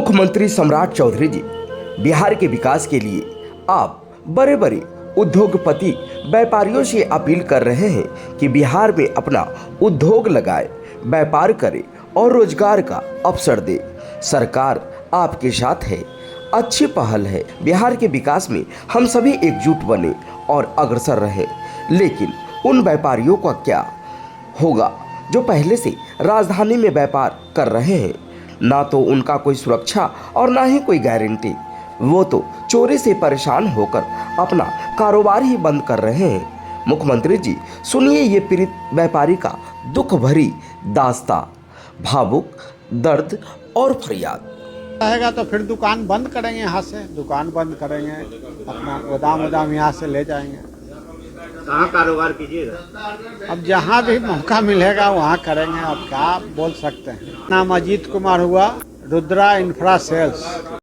मुख्यमंत्री सम्राट चौधरी जी बिहार के विकास के लिए आप बड़े बड़े उद्योगपति व्यापारियों से अपील कर रहे हैं कि बिहार में अपना उद्योग लगाए, व्यापार करे और रोजगार का अवसर दे। सरकार आपके साथ है, अच्छी पहल है। बिहार के विकास में हम सभी एकजुट बने और अग्रसर रहें। लेकिन उन व्यापारियों का क्या होगा जो पहले से राजधानी में व्यापार कर रहे हैं? ना तो उनका कोई सुरक्षा और ना ही कोई गारंटी। वो तो चोरी से परेशान होकर अपना कारोबार ही बंद कर रहे हैं। मुख्यमंत्री जी, सुनिए ये पीड़ित व्यापारी का दुख भरी दास्ता, भावुक दर्द और फरियाद। रहेगा तो फिर दुकान बंद करेंगे, यहाँ से दुकान बंद करेंगे, अपना गोदाम यहाँ से ले जाएंगे। कहाँ कारोबार कीजिएगा? अब जहाँ भी मौका मिलेगा वहाँ करेंगे। अब क्या बोल सकते हैं। नाम अजीत कुमार हुआ, रुद्रा इंफ्रा सेल्स।